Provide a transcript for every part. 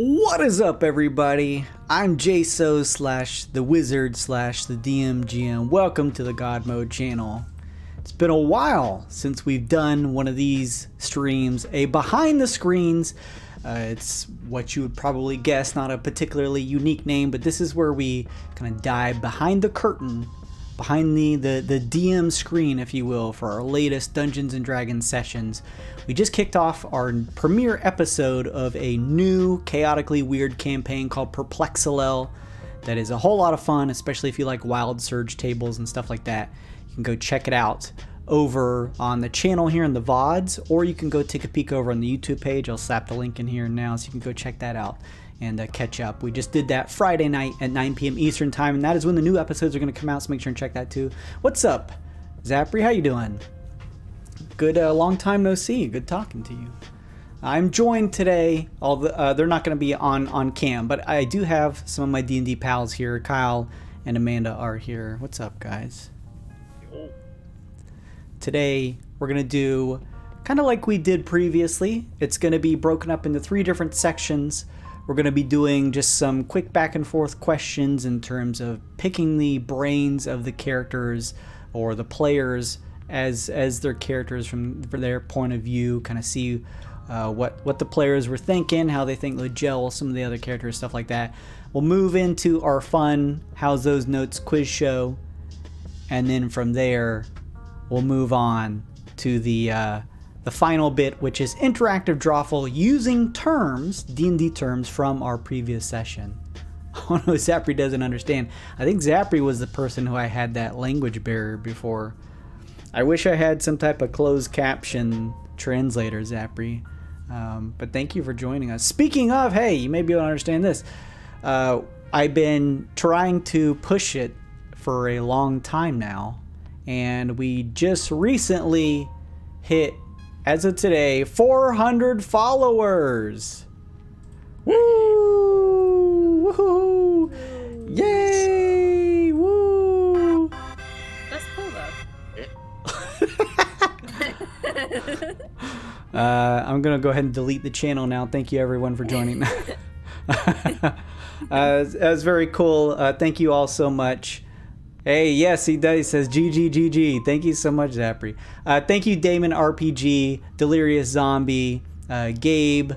What is up, everybody? I'm JSO slash the wizard slash the DMGM. Welcome to the God Mode channel. It's been a while since we've done one of these streams, a behind the screens. It's what you would probably guess, not a particularly unique name, but this is where we kind of dive behind the curtain, behind the DM screen, if you will, for our latest Dungeons and Dragons sessions. We just kicked off our premiere episode of a new chaotically weird campaign called PERPLEXELLEL that is a whole lot of fun, especially if you like wild surge tables and stuff like that. You can go check it out over on the channel here in the VODs, or you can go take a peek over on the YouTube page. I'll slap the link in here now so you can go check that out and catch up. We just did that Friday night at 9 p.m. Eastern time, and that is when the new episodes are going to come out, so make sure and check that too. What's up, Zapri? How you doing? Good, long time no see. Good talking to you. I'm joined today, they're not going to be on cam, but I do have some of my D&D pals here. Kyle and Amanda are here. What's up, guys? Today, we're going to do kind of like we did previously. It's going to be broken up into 3 different sections. We're going to be doing just some quick back and forth questions in terms of picking the brains of the characters or the players as their characters from their point of view, kind of see what the players were thinking, how they think they gel some of the other characters, stuff like that. We'll move into our fun How's Those Notes quiz show, and then from there we'll move on to the final bit, which is interactive drawful using terms, D&D terms from our previous session. Oh no, Zapri doesn't understand. I think Zapri was the person who I had that language barrier before. I wish I had some type of closed caption translator, Zapri. But thank you for joining us. Speaking of, hey, you may be able to understand this. I've been trying to push it for a long time now, and we just recently hit, as of today, 400 followers. Woo! Woohoo! Yay! Woo! That's cool though. I'm gonna go ahead and delete the channel now. Thank you everyone for joining. That was very cool. Thank you all so much. Hey, yes, he does. He says GG. Thank you so much, Zapri. Thank you, Damon RPG, Delirious Zombie, Gabe,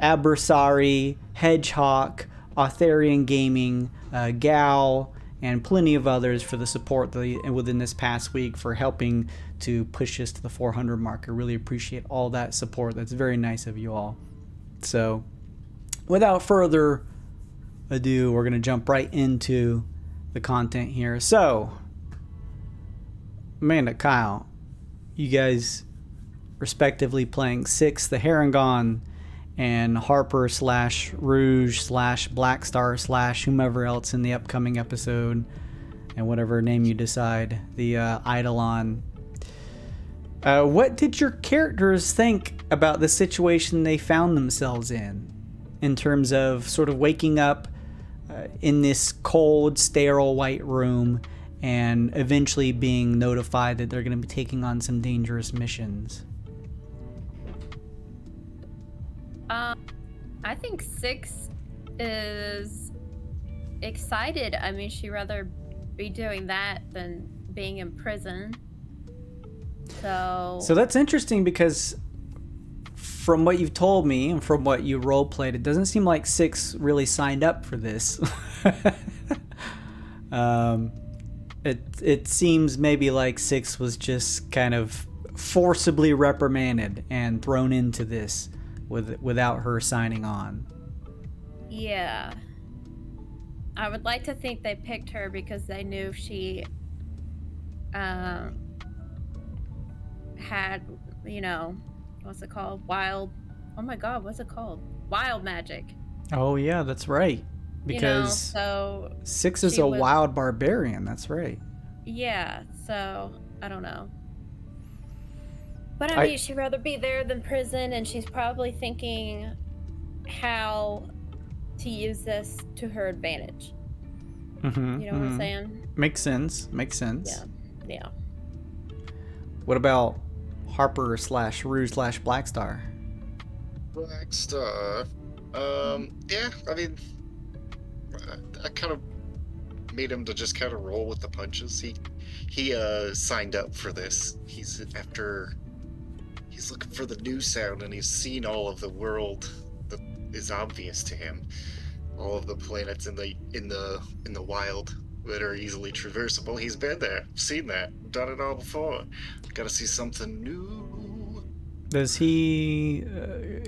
Abersari, Hedgehawk, Autharian Gaming, Gal, and plenty of others for the support within this past week for helping to push us to the 400 mark. I really appreciate all that support. That's very nice of you all. So, without further ado, we're going to jump right into the content here. So, Amanda, Kyle, you guys respectively playing Six, the Harengon, and Harper slash Rouge slash Blackstar slash whomever else in the upcoming episode, and whatever name you decide, the Idolon. What did your characters think about the situation they found themselves in terms of sort of waking up in this cold, sterile white room and eventually being notified that they're going to be taking on some dangerous missions? I think Six is excited. I mean, she'd rather be doing that than being in prison. So that's interesting, because from what you've told me and from what you role played, it doesn't seem like Six really signed up for this. It seems maybe like Six was just kind of forcibly reprimanded and thrown into this without her signing on. yeah, I would like to think they picked her because they knew she had, what's it called? Wild magic. Oh yeah, that's right. Because so Six is a wild barbarian, that's right. Yeah, so I don't know. But I mean, she'd rather be there than prison, and she's probably thinking how to use this to her advantage. Mm-hmm, you know what I'm saying? Makes sense. Yeah. What about Harper slash Rouge slash Blackstar? Blackstar Yeah, I mean, I kind of made him to just kind of roll with the punches. He signed up for this. He's looking for the new sound, and he's seen all of the world that is obvious to him. All of the planets in the wild that are easily traversable. He's been there, seen that, done it all before. Got to see something new. Does he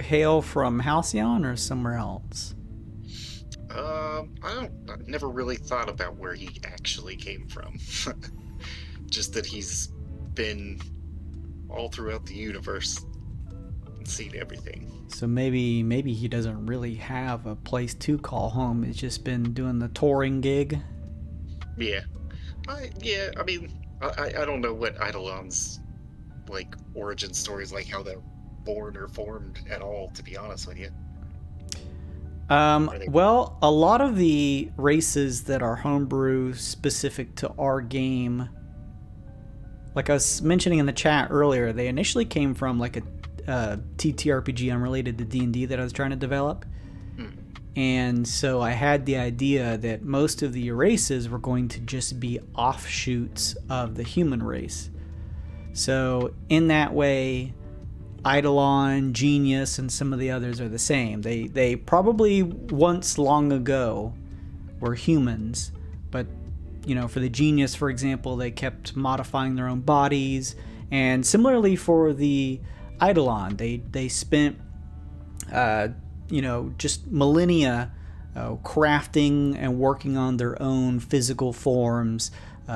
hail from Halcyon or somewhere else? I never really thought about where he actually came from. Just that he's been all throughout the universe and seen everything. So maybe he doesn't really have a place to call home. He's just been doing the touring gig. Yeah. I mean, I don't know what Eidolon's like origin stories, like how they're born or formed at all, to be honest with you. Well, a lot of the races that are homebrew specific to our game, like I was mentioning in the chat earlier, they initially came from like a ttrpg unrelated to D&D that I was trying to develop. And so I had the idea that most of the races were going to just be offshoots of the human race. So in that way, Idolon, Genius, and some of the others are the same. They probably once long ago were humans, but for the Genius, for example, they kept modifying their own bodies, and similarly for the Idolon, they spent just millennia crafting and working on their own physical forms,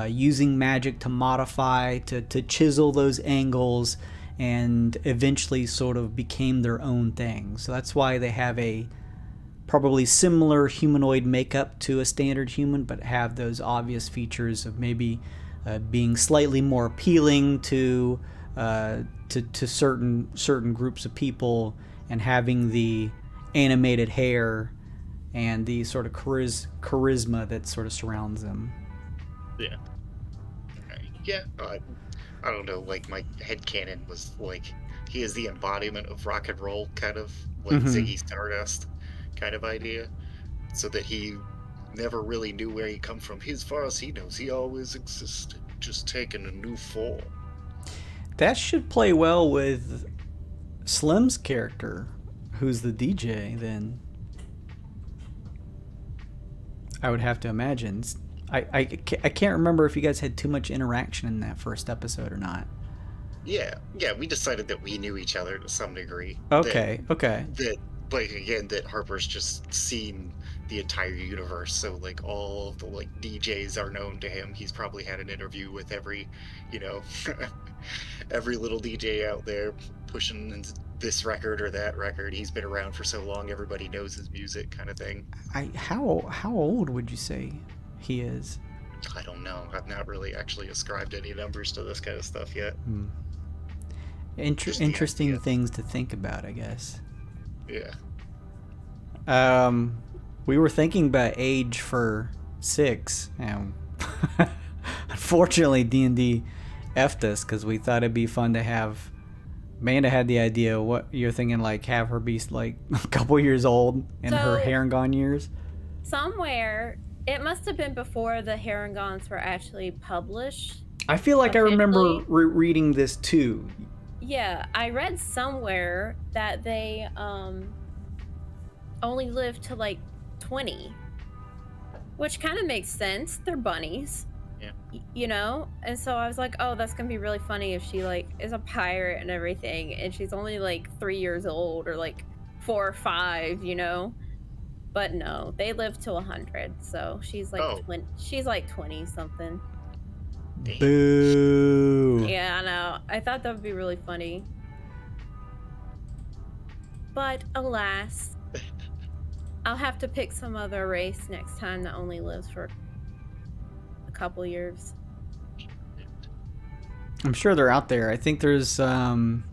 using magic to modify, to chisel those angles, and eventually sort of became their own thing. So that's why they have a probably similar humanoid makeup to a standard human, but have those obvious features of maybe being slightly more appealing to certain groups of people, and having the animated hair and the sort of charisma that sort of surrounds them. Yeah. I don't know, like my headcanon was like he is the embodiment of rock and roll, kind of like Ziggy Stardust kind of idea, so that he never really knew where he come from. As far as he knows, he always existed, just taking a new form. That should play well with Slim's character, who's the DJ, then. I would have to imagine. I can't remember if you guys had too much interaction in that first episode or not. Yeah, we decided that we knew each other to some degree. Okay. That, like, again, that Harper's just seen the entire universe, so, like, all of the, like, DJs are known to him. He's probably had an interview with every, every little DJ out there pushing this record or that record. He's been around for so long, everybody knows his music, kind of thing. How old would you say he is? I don't know. I've not really actually ascribed any numbers to this kind of stuff yet. Interesting things to think about, I guess. Yeah. We were thinking about age for 6, and unfortunately D&D effed us, because we thought it'd be fun to have. Amanda had the idea, what you're thinking, like have her be like a couple years old in her harengon years. Somewhere, it must have been before the harengons were actually published. I feel like officially. I remember reading this too. Yeah, I read somewhere that they only lived to like 20, which kind of makes sense. They're bunnies. Yeah. And so I was like, oh, that's gonna be really funny if she like is a pirate and everything, and she's only like 3 years old, or like 4 or 5, but no, they live to 100, so she's like she's like 20 something. Boo. Yeah, I know. I thought that would be really funny, but alas, I'll have to pick some other race next time that only lives for couple years. I'm sure they're out there. I think there's one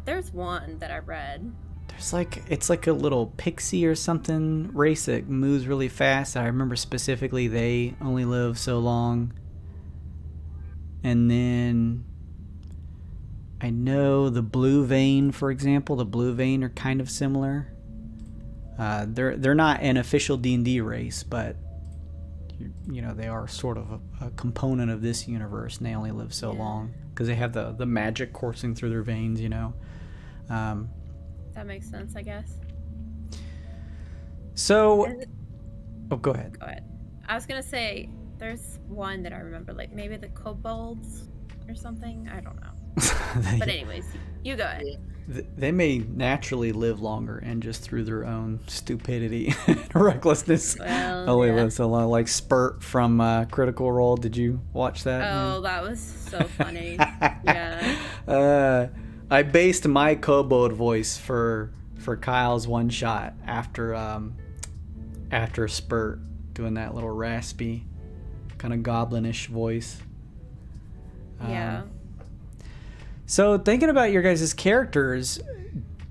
that I read. There's it's like a little pixie or something race that moves really fast. I remember specifically they only live so long. And then I know the blue vein, for example, the blue vein are kind of similar. They're not an official D&D race, but you know, they are sort of a component of this universe, and they only live so long because they have the magic coursing through their veins, you know. That makes sense, I guess. So, go ahead. Go ahead. I was gonna say there's one that I remember, like maybe the kobolds or something. I don't know. But anyways, you go ahead. They may naturally live longer and just through their own stupidity and recklessness only live so long. Like Spurt from Critical Role. Did you watch that? Oh, that was so funny. Yeah. I based my kobold voice for Kyle's one shot after Spurt doing that little raspy kind of goblinish voice. Yeah. So thinking about your guys' characters,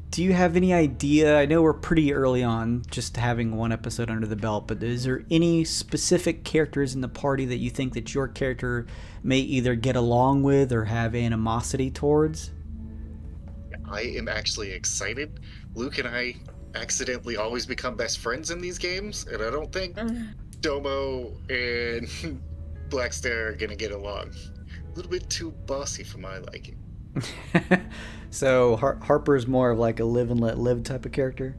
do you have any idea? I know we're pretty early on, just having one episode under the belt, but is there any specific characters in the party that you think that your character may either get along with or have animosity towards? I am actually excited. Luke and I accidentally always become best friends in these games, and I don't think Domo and Blackstar are gonna get along. A little bit too bossy for my liking. So Harper's more of like a live and let live type of character?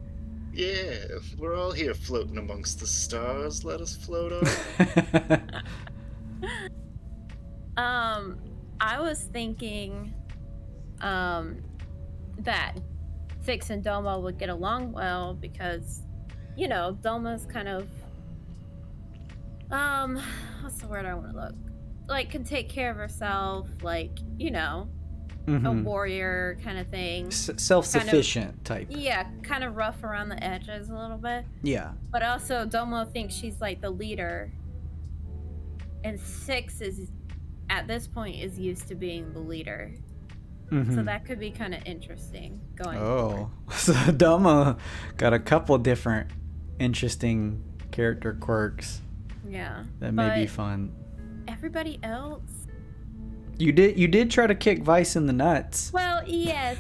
Yeah, we're all here floating amongst the stars. Let us float on. I was thinking that Six and Domo would get along well because, you know, Domo's kind of what's the word I want to look? Like, can take care of herself, like, you know, a warrior kind of thing. Self-sufficient type. Yeah, kind of rough around the edges a little bit. Yeah. But also, Domo thinks she's like the leader. And Six is, at this point, is used to being the leader. So that could be kind of interesting going forward. So Domo got a couple different interesting character quirks. Yeah. That may be fun. Everybody else? You did try to kick VYSE in the nuts. Well, yes.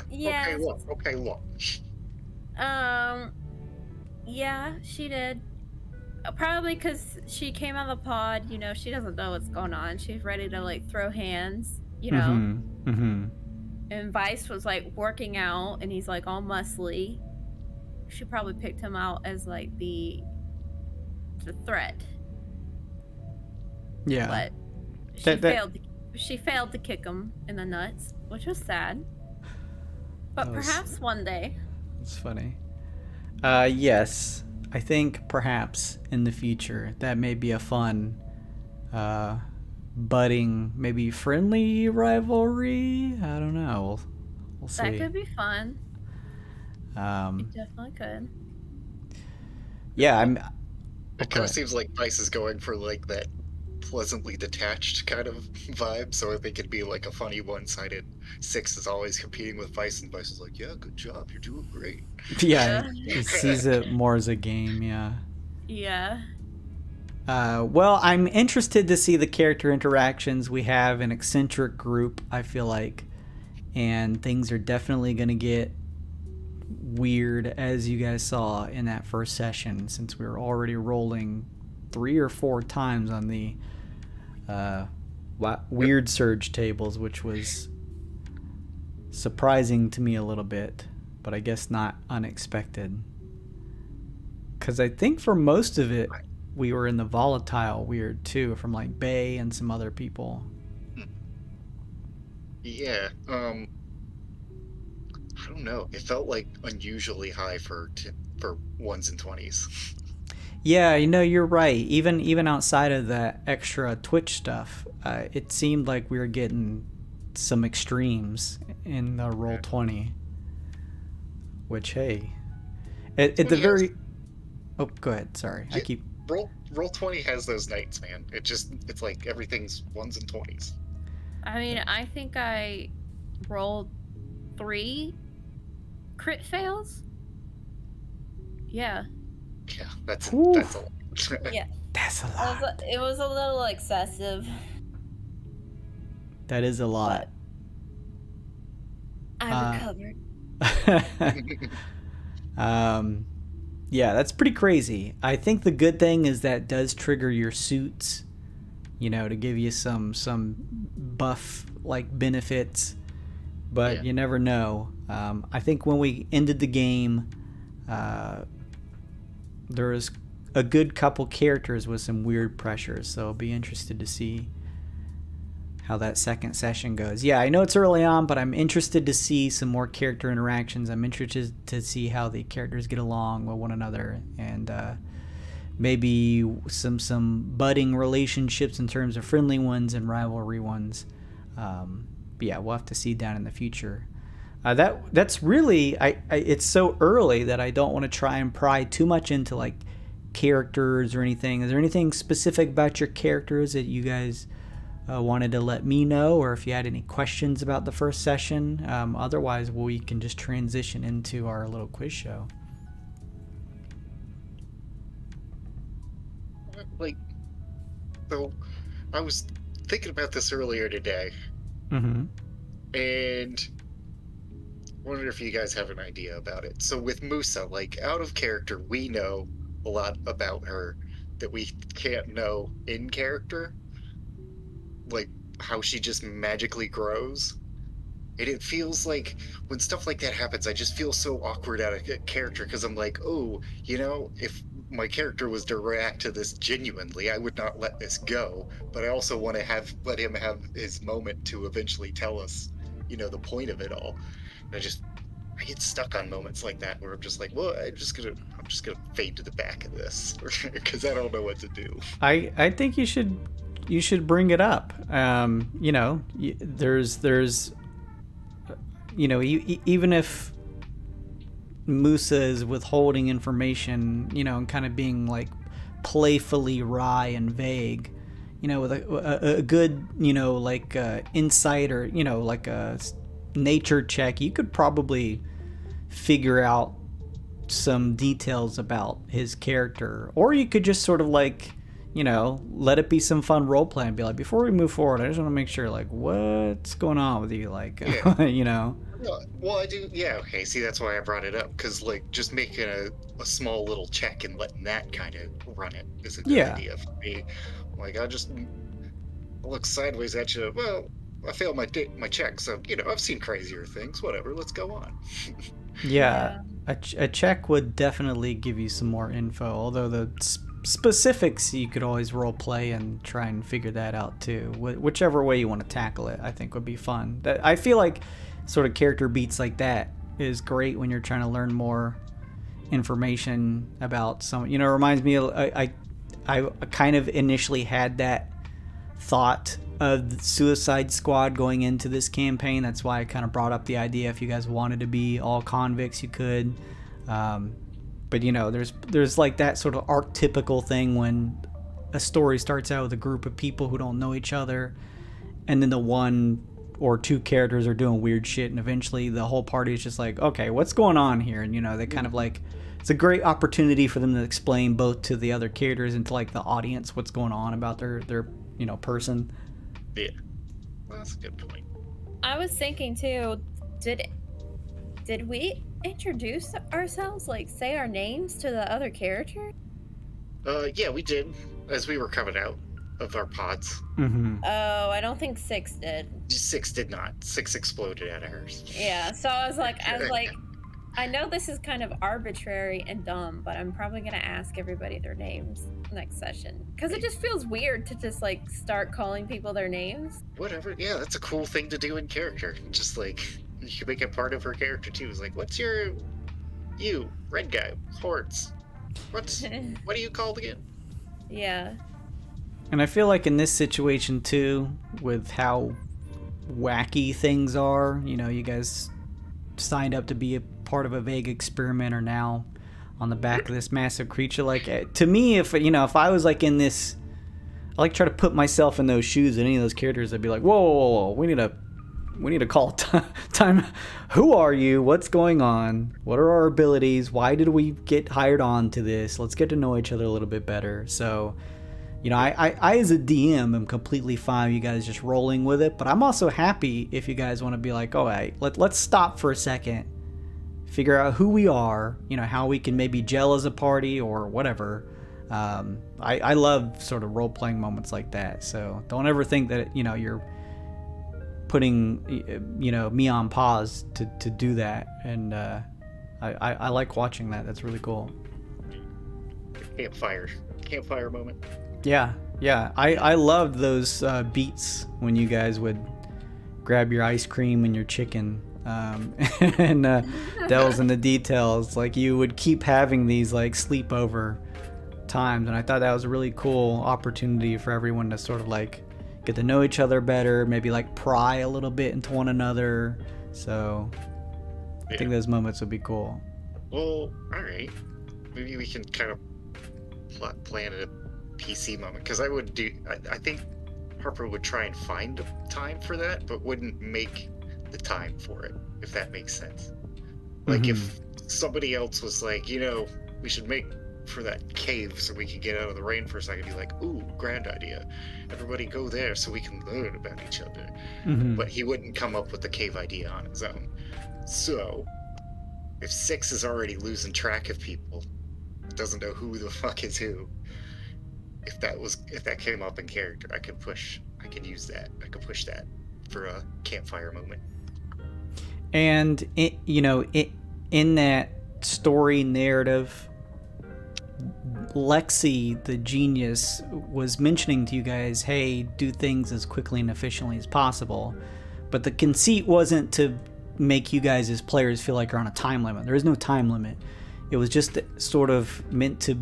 Yes. Okay, look. Yeah, she did. Probably because she came out of the pod, you know, she doesn't know what's going on. She's ready to, like, throw hands, you know? And VYSE was, like, working out, and he's, like, all muscly. She probably picked him out as, like, the threat. Yeah. But she failed to kick him in the nuts, which was sad. But perhaps one day. It's funny. Yes. I think perhaps in the future that may be a fun budding, maybe friendly rivalry. I don't know. We'll see. That could be fun. It definitely could. Yeah, It kind of seems like VYSE is going for like that pleasantly detached kind of vibe, so I think it'd be like a funny one-sided. Six is always competing with VYSE, and VYSE is like, yeah, good job, you're doing great. Yeah, he sees it more as a game, yeah. Yeah. Well, I'm interested to see the character interactions. We have an eccentric group, I feel like, and things are definitely going to get weird, as you guys saw in that first session, since we were already rolling 3 or 4 times on the weird surge tables, which was surprising to me a little bit, but I guess not unexpected. Because I think for most of it, we were in the volatile weird too, from like Bay and some other people. Yeah, I don't know. It felt like unusually high for 1s and 20s. Yeah, you know, you're right. Even outside of that extra Twitch stuff, it seemed like we were getting some extremes in the Roll20. Which, hey, at the very... Oh, go ahead. Sorry. Yeah, I keep... Roll20 has those nights, man. It's like everything's 1s and 20s. I mean, I think I rolled 3 crit fails. Yeah. Yeah, that's a lot. Yeah. That's a lot. It was a little excessive. That is a lot. I recovered. Yeah, that's pretty crazy. I think the good thing is that does trigger your suits, to give you some buff like benefits, but you never know. I think when we ended the game, there was a good couple characters with some weird pressures, so I'll be interested to see how that second session goes. Yeah, I know it's early on, but I'm interested to see some more character interactions. I'm interested to see how the characters get along with one another, and maybe some budding relationships in terms of friendly ones and rivalry ones. But yeah, we'll have to see down in the future. That's really it's so early that I don't want to try and pry too much into like characters or anything. Is there anything specific about your characters that you guys wanted to let me know, or if you had any questions about the first session? Otherwise, we can just transition into our little quiz show. So I was thinking about this earlier today, and wonder if you guys have an idea about it. So with MUSA, like out of character, we know a lot about her that we can't know in character, like how she just magically grows. And it feels like when stuff like that happens, I just feel so awkward out of character, because I'm like, oh, if my character was to react to this genuinely, I would not let this go. But I also want to let him have his moment to eventually tell us, the point of it all. And I get stuck on moments like that where I'm just like, well, I'm just gonna fade to the back of this because I don't know what to do. I think you should bring it up. There's even if MUSA is withholding information, and kind of being like playfully wry and vague, with a good, insight or, like a nature check, you could probably figure out some details about his character. Or you could just sort of like, let it be some fun role play and be like, before we move forward, I just want to make sure, like, what's going on with you? Like, Well, I do. Yeah. Okay. See, that's why I brought it up, because like just making a small little check and letting that kind of run it is a good idea for me. Like I just look sideways at you. Well, I failed my check, so I've seen crazier things. Whatever. Let's go on. Yeah. A check would definitely give you some more info. Although the specifics you could always role play and try and figure that out too. Whichever way you want to tackle it, I think would be fun. I feel like sort of character beats like that is great when you're trying to learn more information about someone. It reminds me of, I kind of initially had that thought of the Suicide Squad going into this campaign. That's why I kind of brought up the idea, if you guys wanted to be all convicts, you could. But there's like that sort of archetypical thing when a story starts out with a group of people who don't know each other, and then the one or two characters are doing weird shit, and eventually the whole party is just like, okay, what's going on here? And they kind of like, it's a great opportunity for them to explain both to the other characters and to like the audience what's going on about their person. Yeah, well, that's a good point. I was thinking too, did we introduce ourselves, like say our names to the other character? Yeah, we did as we were coming out of our pods. Oh, I don't think 6 did. 6 did not. 6 exploded out of hers. Yeah, so I was like, I know this is kind of arbitrary and dumb, but I'm probably gonna ask everybody their names next session, because it just feels weird to just like start calling people their names. Whatever. Yeah, that's a cool thing to do in character. Just like you should make it part of her character too. It's like, what's you red guy, hordes? What are you called again? Yeah. And I feel like in this situation too, with how wacky things are, you guys signed up to be a part of a vague experiment, are now on the back of this massive creature. Like, to me, if I was like in this, I like try to put myself in those shoes of any of those characters. I'd be like, whoa, we need to call time. Who are you? What's going on? What are our abilities? Why did we get hired on to this? Let's get to know each other a little bit better. So, I as a DM am completely fine you guys just rolling with it, but I'm also happy if you guys want to be like, all right, let's stop for a second, figure out who we are, you know, how we can maybe gel as a party or whatever. I love sort of role-playing moments like that. So don't ever think that, you know, you're putting, you know, me on pause to do that. And I like watching that. That's really cool. Campfire moment. Yeah. I loved those beats when you guys would grab your ice cream and your chicken and delves into details. Like, you would keep having these like sleepover times, and I thought that was a really cool opportunity for everyone to sort of like get to know each other better, maybe like pry a little bit into one another. So I think those moments would be cool. Well, all right, maybe we can kind of plan a PC moment, because I think Harper would try and find a time for that, but wouldn't make the time for it, if that makes sense. Like, if somebody else was like, you know, we should make for that cave so we can get out of the rain for a second, be like, ooh, grand idea, everybody go there so we can learn about each other. But he wouldn't come up with the cave idea on his own. So if Six is already losing track of people, doesn't know who the fuck is who, if that came up in character, I could push that for a campfire moment. And in that story narrative, Lexi, the genius, was mentioning to you guys, hey, do things as quickly and efficiently as possible. But the conceit wasn't to make you guys as players feel like you're on a time limit. There is no time limit. It was just sort of meant to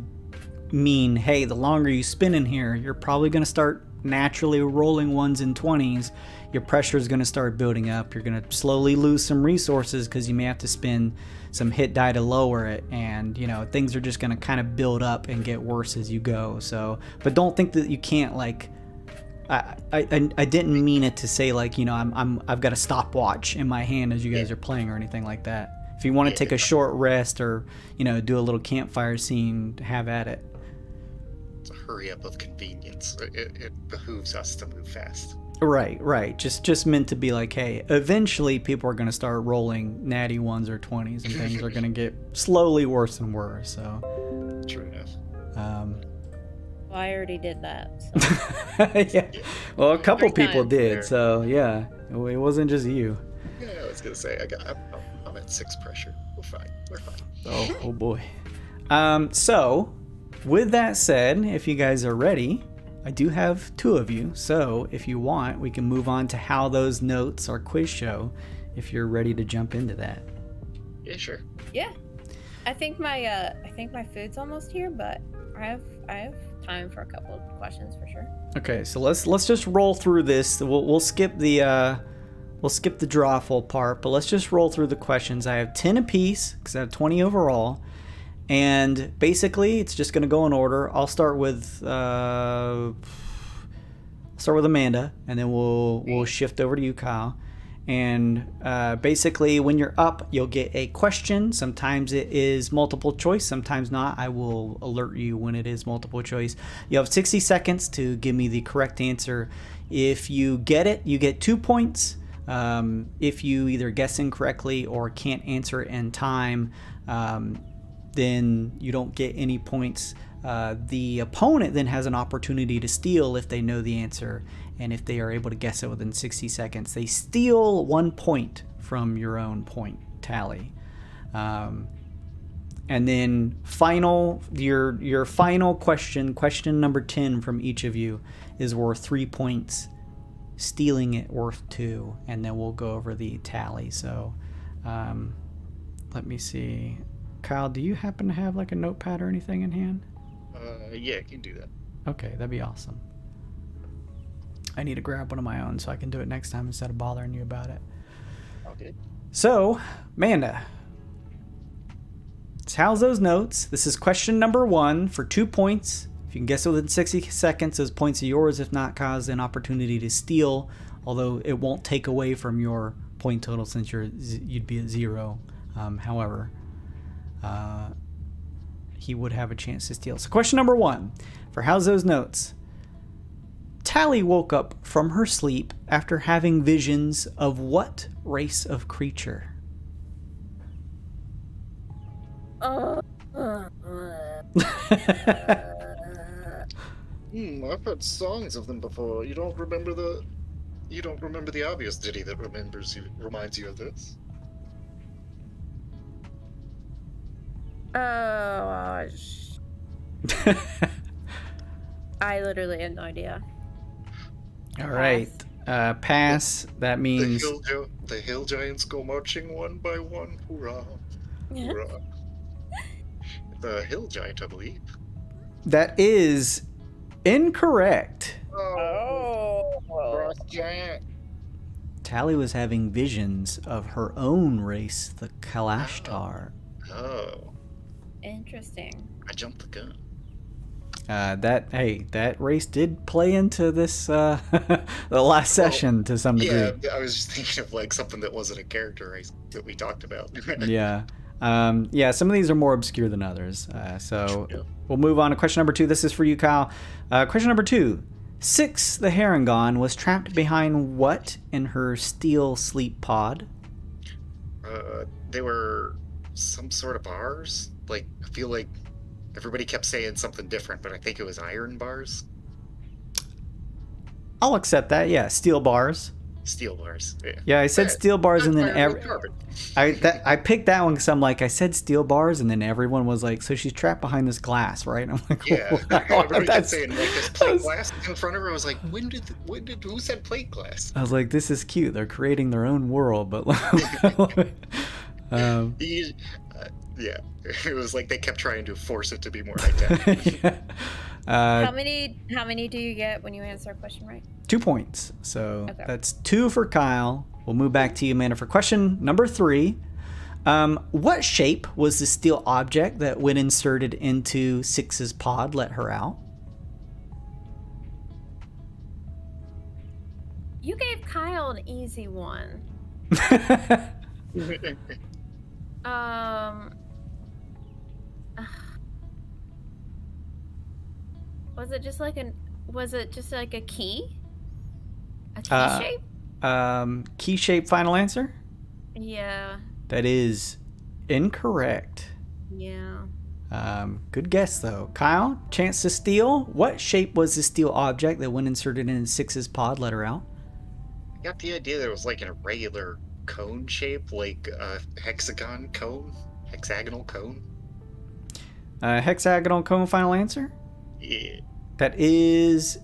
mean, hey, the longer you spend in here, you're probably going to start naturally rolling 1s and 20s. Your pressure is going to start building up. You're going to slowly lose some resources because you may have to spend some hit die to lower it, and things are just going to kind of build up and get worse as you go. So, but don't think that you can't, like, I didn't mean it to say like, I've got a stopwatch in my hand as you guys are playing or anything like that. If you want to take a short rest or do a little campfire scene, have at it. It's a hurry up of convenience. It behooves us to move fast. Right. Just meant to be like, hey, eventually people are going to start rolling natty 1s or 20s, and things are going to get slowly worse and worse. So true enough. Well, I already did that. So. Yeah. Well, a couple 3 people times. did. So yeah, it wasn't just you. Yeah, I was gonna say I'm at 6 pressure. We're fine. Oh boy. So with that said, if you guys are ready, I do have 2 of you. So if you want, we can move on to how those notes, our quiz show, if you're ready to jump into that. Yeah, sure. Yeah. I think my food's almost here, but I have time for a couple of questions for sure. Okay, so let's just roll through this. We'll skip the drawful part, but let's just roll through the questions. I have 10 apiece because I have 20 overall, and basically it's just going to go in order. I'll start with Amanda, and then we'll shift over to you, Kyle. And basically, when you're up, you'll get a question. Sometimes it is multiple choice, sometimes not. I will alert you when it is multiple choice. You have 60 seconds to give me the correct answer. If you get it, you get 2 points. If you either guess incorrectly or can't answer it in time, then you don't get any points. The opponent then has an opportunity to steal if they know the answer, and if they are able to guess it within 60 seconds, they steal 1 point from your own point tally. And then your final question number 10 from each of you is worth 3 points, stealing it worth 2, and then we'll go over the tally. So let me see. Kyle, do you happen to have like a notepad or anything in hand? Yeah, I can do that. Okay, that'd be awesome. I need to grab one of my own so I can do it next time instead of bothering you about it. Okay. So, Amanda, how's those notes? This is question number 1 for 2 points. If you can guess it within 60 seconds, those points are yours. If not, cause an opportunity to steal, although it won't take away from your point total since you'd be at 0. However, he would have a chance to steal. So question number 1 for how's those notes. Tally woke up from her sleep after having visions of what race of creature? I've heard songs of them before. You don't remember the obvious ditty that reminds you of this? Oh, I literally have no idea. All right. Pass. That means The hill giants go marching one by one. Hoorah! Hoorah! The hill giant, I believe. that is incorrect. Frost giant. Tally was having visions of her own race, the Kalashtar. Oh. Interesting. I jumped the gun. That race did play into this the last session to some degree. Yeah, I was just thinking of like something that wasn't a character race that we talked about. Yeah. Some of these are more obscure than others. So we'll move on to question number 2. This is for you, Kyle. Question number 2. Six, the harengon, was trapped behind what in her steel sleep pod? They were some sort of bars. Like, I feel like everybody kept saying something different, but I think it was iron bars. I'll accept that. Yeah, steel bars. Steel bars. Yeah, I said steel bars, and then I picked that one because I'm like, I said steel bars, and then everyone was like, so she's trapped behind this glass, right? And I'm like, yeah. Everybody kept saying like this plate glass in front of her. I was like, who said plate glass? I was like, this is cute. They're creating their own world, but yeah, it was like they kept trying to force it to be more high-tech. Yeah. How many do you get when you answer a question right? 2 points. So that's 2 for Kyle. We'll move back to you, Amanda, for question number 3. What shape was the steel object that, when inserted into Six's pod, let her out? You gave Kyle an easy one. Was it just like a key? A key shape? Key shape final answer? Yeah. That is incorrect. Yeah. Good guess though. Kyle, chance to steal. What shape was the steel object that, when inserted in Six's pod, let her out? I got the idea that it was like an irregular cone shape, like a hexagonal cone. Hexagonal cone final answer? Yeah. That is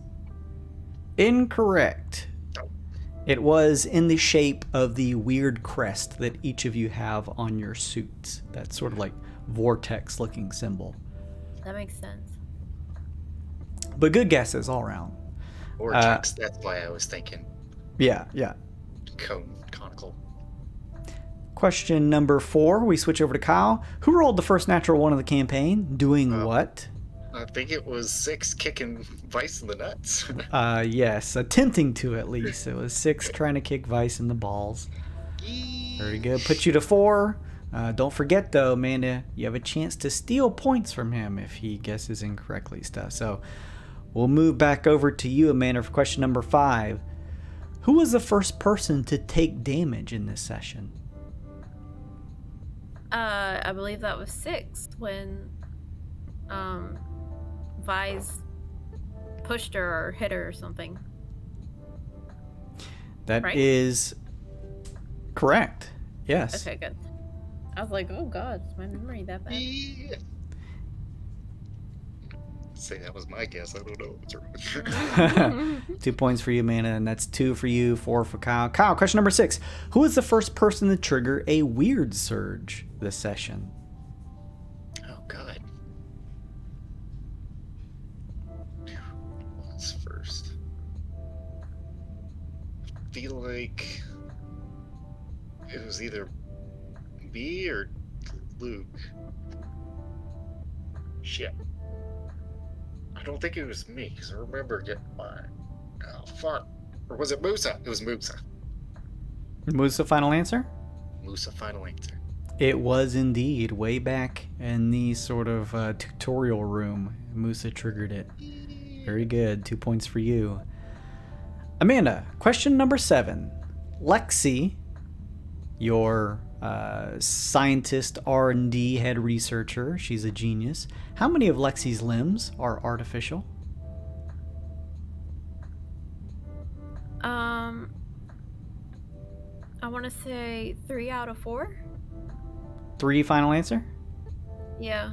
incorrect. Oh. It was in the shape of the weird crest that each of you have on your suits. That sort of like vortex looking symbol. That makes sense. But good guesses all around. Vortex, that's why I was thinking. Yeah. Conical. Question number 4, we switch over to Kyle. Who rolled the first natural one of the campaign? Doing what? I think it was 6 kicking VYSE in the nuts. Yes, attempting to at least. It was 6 trying to kick VYSE in the balls. Very good. Put you to 4. Don't forget though, Amanda, you have a chance to steal points from him if he guesses incorrectly stuff. So we'll move back over to you, Amanda, for question number 5. Who was the first person to take damage in this session? I believe that was 6 when VYSE pushed her or hit her or something. That is correct. Yes. Okay, good. I was like, oh god, is my memory that bad? Yeah. Say that was my guess. I don't know if it's right. 2 points for you, Amanda, and that's 2 for you, 4 for Kyle. Kyle, question number 6. Who was the first person to trigger a weird surge this session? Oh god. What's first? I feel like it was either me or Luke. Shit. I don't think it was me, because I remember getting mine. Oh, fuck. Or was it MUSA? It was MUSA. MUSA final answer? MUSA final answer. It was indeed. Way back in the sort of tutorial room, MUSA triggered it. Very good. 2 points for you. Amanda, question number 7. Lexi, your scientist, R&D head researcher. She's a genius. How many of Lexi's limbs are artificial? I want to say 3 out of 4. 3 final answer? Yeah.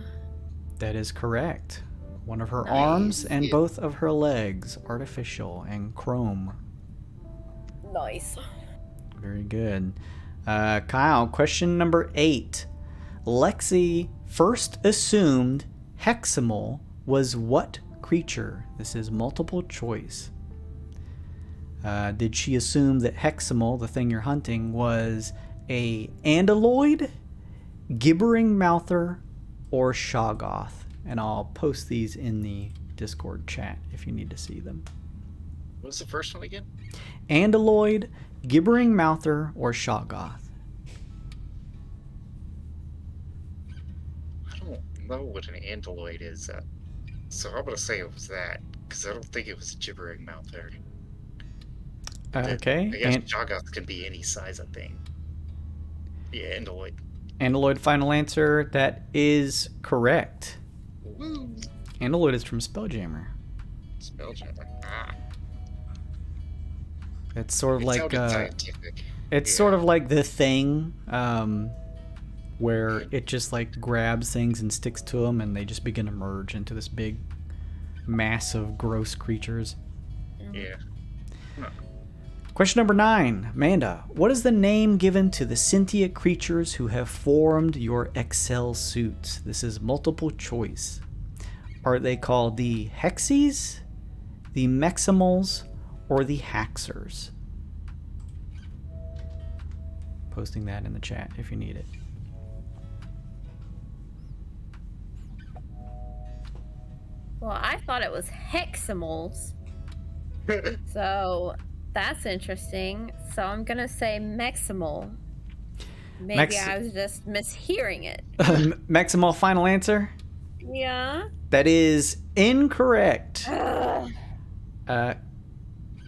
That is correct. One of her Nice. arms and both of her legs, artificial and chrome. Nice. Very good. Kyle, question number 8. Lexi first assumed Hexamol was what creature? This is multiple choice. Did she assume that Hexamol, the thing you're hunting, was a Andaloid, Gibbering Mouther, or Shoggoth? And I'll post these in the Discord chat if you need to see them. What was the first one again? Andaloid, Gibbering Mouther, or Shoggoth? I don't know what an Andaloid is. So I'm going to say it was that, because I don't think it was a gibbering mouth there. Okay. I guess Shoggoth can be any size of thing. Yeah, Andaloid. Andaloid final answer. That is correct. Woo! Andaloid is from Spelljammer. Spelljammer. Ah. It's sort of like scientific. It's sort of like the thing, where it just like grabs things and sticks to them, and they just begin to merge into this big mass of gross creatures. Yeah. Question number 9. Amanda, what is the name given to the sentient creatures who have formed your Excel suits? This is multiple choice. Are they called the Hexies, the Meximals, or the Haxers? Posting that in the chat if you need it. Well, I thought it was heximals. So that's interesting. So I'm gonna say Meximal. Maybe I was just mishearing it. Meximal final answer? Yeah. That is incorrect.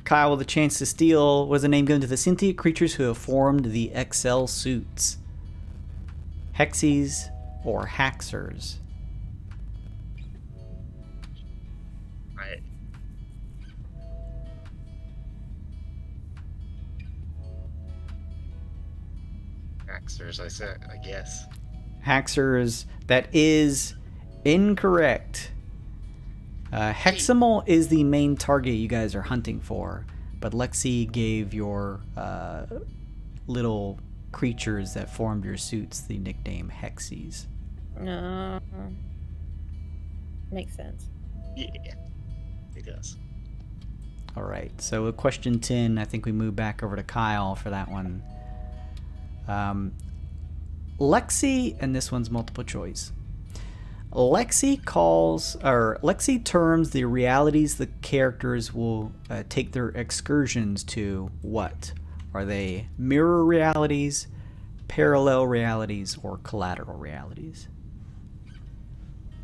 Kyle with a chance to steal. Was the name given to the sentient creatures who have formed the Excel suits? Hexies or Haxers? Haxers, I guess. Haxers, that is incorrect. Heximal is the main target you guys are hunting for, but Lexi gave your little creatures that formed your suits the nickname Hexies. No. Makes sense. Yeah, it does. All right, so with question 10, I think we move back over to Kyle for that one. Lexi, and this one's multiple choice. Lexi terms the realities the characters will take their excursions to what? Are they mirror realities, parallel realities, or collateral realities?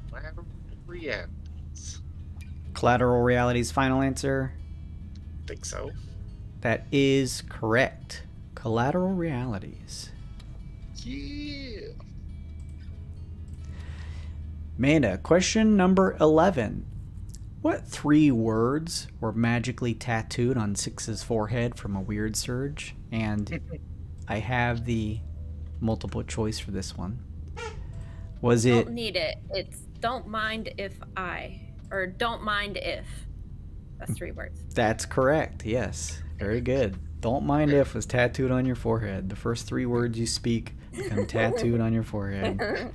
Collateral realities. Collateral realities, final answer? Think so. That is correct. Collateral realities. Yeah. Amanda, question number 11. What 3 words were magically tattooed on Six's forehead from a weird surge? And I have the multiple choice for this one. Was it... Don't need it. It's don't mind if I. Or don't mind if. That's 3 words. That's correct, yes. Very good. Don't mind if was tattooed on your forehead. The first 3 words you speak become tattooed on your forehead.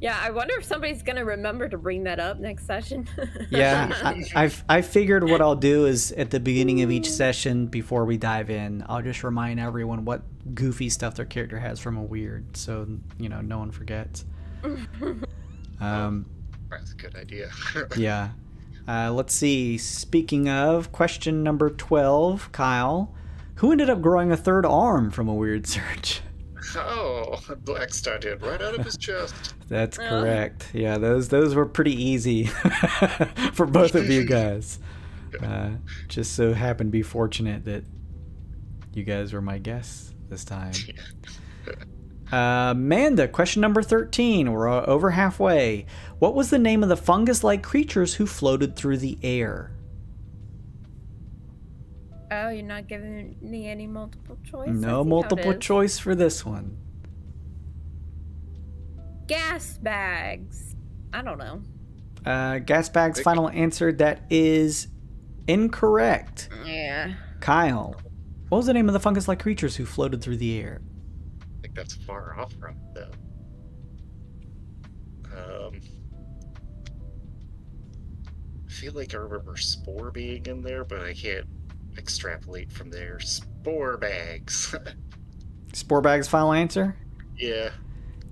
Yeah, I wonder if somebody's gonna remember to bring that up next session. Yeah, I figured what I'll do is at the beginning of each session, before we dive in, I'll just remind everyone what goofy stuff their character has from a weird, so no one forgets. That's a good idea. Yeah. Let's see. Speaking of, question number 12, Kyle. Who ended up growing a 3rd arm from a weird surge? Oh, Blackstar did right out of his chest. That's correct. Yeah, those were pretty easy for both of you guys. Just so happened to be fortunate that you guys were my guests this time. Amanda, question number 13. We're over halfway. What was the name of the fungus-like creatures who floated through the air? Oh, you're not giving me any multiple choice? No multiple choice for this one. Gas bags. I don't know. Gas bags, final answer. That is incorrect. Yeah. Kyle, what was the name of the fungus-like creatures who floated through the air? I think that's far off from it, though. I feel like I remember spore being in there, but I can't extrapolate from there. Spore bags. Spore bags, final answer? Yeah.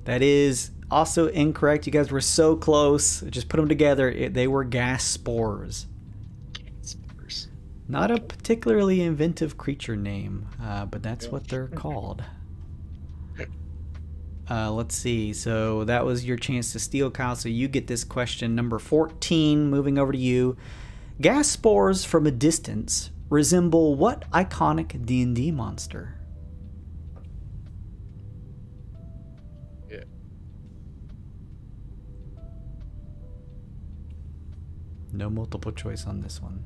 That is also incorrect. You guys were so close. Just put them together. They were gas spores. Spores. Not a particularly inventive creature name, but that's what they're called. Let's see. So that was your chance to steal, Kyle. So you get this question number 14. Moving over to you. Gas spores from a distance resemble what iconic D&D monster? Yeah. No multiple choice on this one,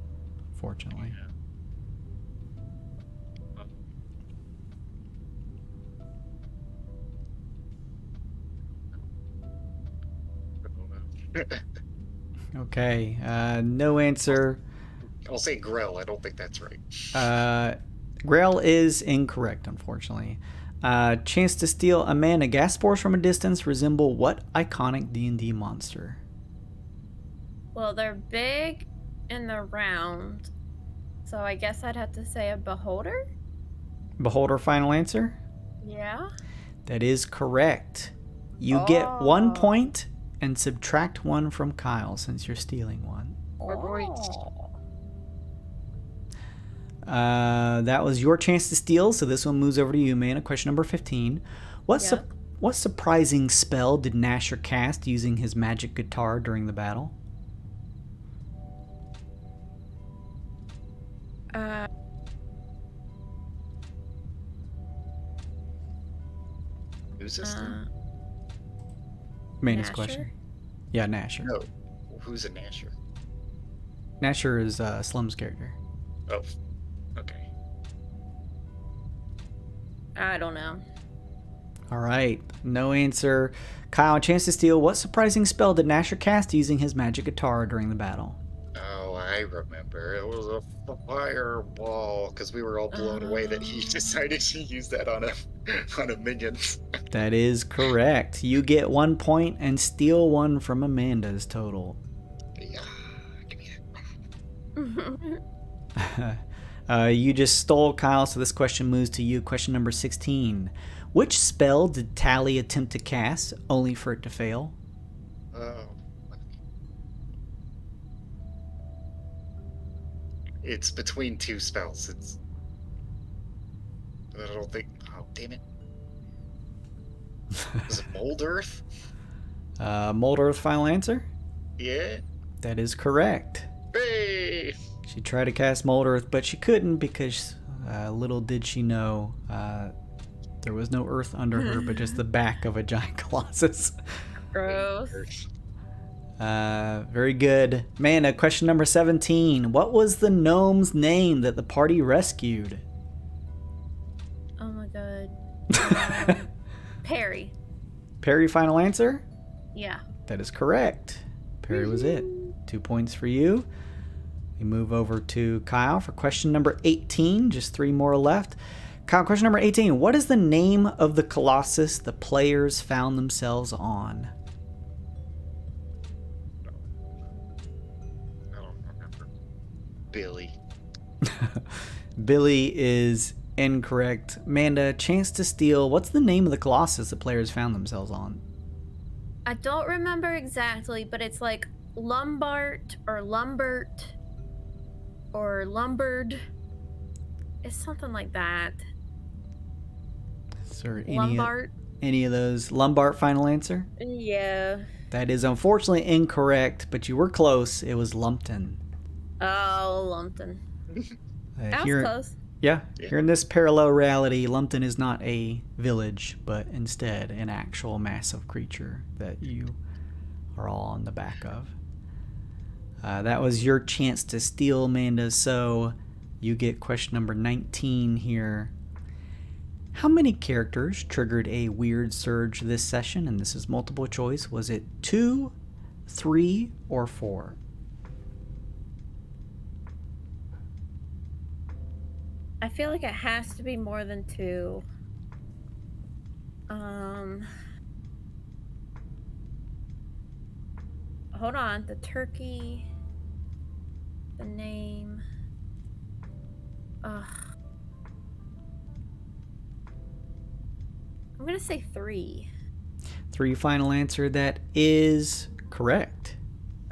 fortunately. Yeah. Okay, no answer. I'll say Grell. I don't think that's right. Grail is incorrect, unfortunately. Chance to steal. Amanda, gas spores from a distance resemble what iconic D&D monster? Well, they're big and they're round. So I guess I'd have to say a beholder? Beholder, final answer? Yeah. That is correct. You get 1 point and subtract 1 from Kyle since you're stealing one. That was your chance to steal, so this one moves over to you, Amanda. Question number 15. What surprising spell did Gnasher cast using his magic guitar during the battle? Who's this then? Amanda's Gnasher? question. Yeah, Gnasher. No. Who's a Gnasher? Gnasher is Slum's character. Oh. Okay. I don't know. All right, no answer. Kyle, chance to steal. What surprising spell did Gnasher cast using his magic guitar during the battle? Oh, I remember. It was a fireball because we were all blown away that he decided to use that on a minion. That is correct. You get 1 point and steal 1 from Amanda's total. Yeah, give me that. You just stole, Kyle, so this question moves to you. Question number 16. Which spell did Tally attempt to cast, only for it to fail? Oh. It's between 2 spells. I don't think... Oh, damn it. Was it Mold Earth? Mold Earth, final answer? Yeah. That is correct. Hey! She tried to cast Mold Earth, but she couldn't because little did she know there was no earth under her, but just the back of a giant colossus. Gross. Very good. Amanda, question number 17. What was the gnome's name that the party rescued? Oh my god. Perry. Perry, final answer? Yeah. That is correct. Perry was it. 2 points for you. We move over to Kyle for question number 18. Just 3 more left. Kyle, question number 18. What is the name of the colossus the players found themselves on? I don't remember. Billy. Billy is incorrect. Amanda, chance to steal. What's the name of the colossus the players found themselves on? I don't remember exactly, but it's like Lumbart or Lumbert or Lumbard. It's something like that. Is there Lumbart. Any of those? Lumbart, final answer? Yeah. That is unfortunately incorrect, but you were close. It was Lumpton. Oh, Lumpton. I was close. Yeah, Yeah. you're in this parallel reality. Lumpton is not a village, but instead an actual massive creature that you are all on the back of. That was your chance to steal, Amanda. So you get question number 19 here. How many characters triggered a weird surge this session? And this is multiple choice. Was it 2, 3, or 4? I feel like it has to be more than 2. Hold on. The turkey. The name. Ugh. I'm gonna say 3. 3 final answer. That is correct.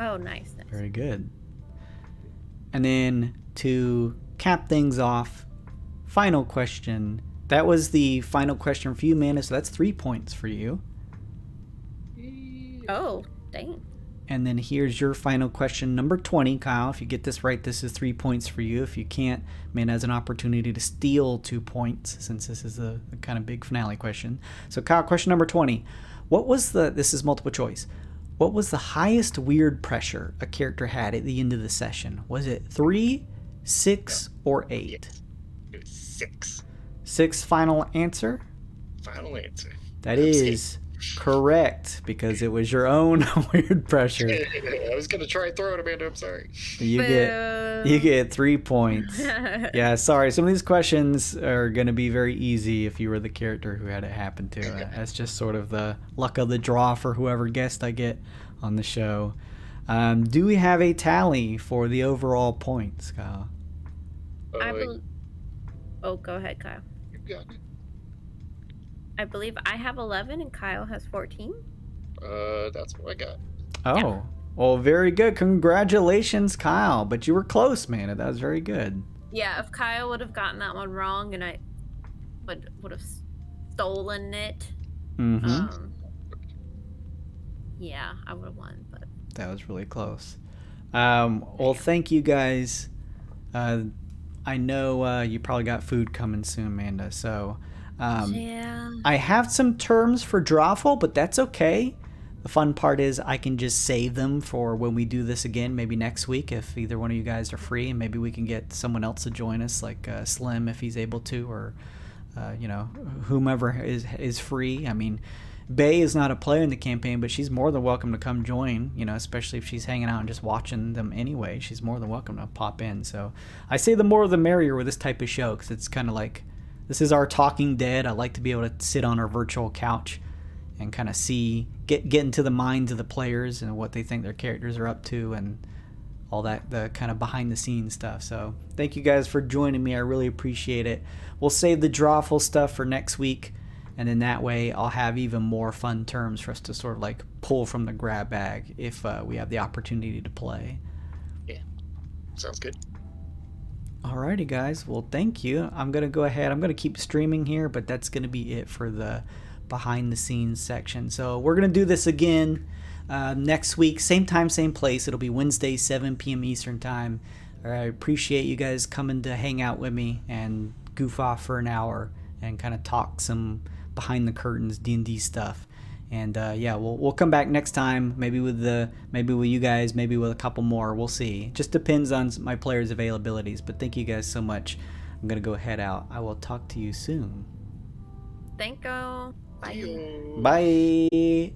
Oh, nice. Very good. And then to cap things off, final question. That was the final question for you, Amanda, so that's 3 points for you. Oh, dang. And then here's your final question, number 20, Kyle. If you get this right, this is 3 points for you. If you can't, Amanda has an opportunity to steal 2 points, since this is a kind of big finale question. So Kyle, question number 20. This is multiple choice. What was the highest weird pressure a character had at the end of the session? Was it 3, 6, or 8? Yes. It was 6. 6 final answer? Final answer. That is correct, because it was your own weird pressure. I was gonna try and throw it, Amanda. I'm sorry. You get 3 points. Yeah, sorry. Some of these questions are gonna be very easy if you were the character who had it happen to. That's just sort of the luck of the draw for whoever guest I get on the show. Do we have a tally for the overall points, Kyle? Oh, go ahead, Kyle. You got it. I believe I have 11 and Kyle has 14. That's what I got. Oh, Yeah. Well, very good. Congratulations, Kyle. But you were close, man. That was very good. Yeah, if Kyle would have gotten that one wrong and I would have stolen it, yeah, I would have won. But that was really close. Well, thank you guys. I know you probably got food coming soon, Amanda. So yeah, I have some terms for Drawful, but that's okay. The fun part is I can just save them for when we do this again, maybe next week if either one of you guys are free, and maybe we can get someone else to join us, like Slim if he's able to, or whomever is free. I mean, Bay is not a player in the campaign, but she's more than welcome to come join, especially if she's hanging out and just watching them anyway. She's more than welcome to pop in. So I say the more the merrier with this type of show, because it's kind of like, this is our Talking Dead. I like to be able to sit on our virtual couch and kind of get into the minds of the players and what they think their characters are up to and all that, the kind of behind the scenes stuff. So thank you guys for joining me. I really appreciate it. We'll save the Drawful stuff for next week, and then that way I'll have even more fun terms for us to sort of like pull from the grab bag if we have the opportunity to play. Yeah, sounds good. Alrighty, guys. Well, thank you. I'm going to go ahead. I'm going to keep streaming here, but that's going to be it for the behind the scenes section. So we're going to do this again next week. Same time, same place. It'll be Wednesday, 7 p.m. Eastern time. I appreciate you guys coming to hang out with me and goof off for an hour and kind of talk some behind the curtains D&D stuff. And yeah, we'll come back next time, maybe with you guys, maybe with a couple more. We'll see. Just depends on my players' availabilities. But thank you guys so much. I'm gonna go head out. I will talk to you soon. thank you. Bye. Bye.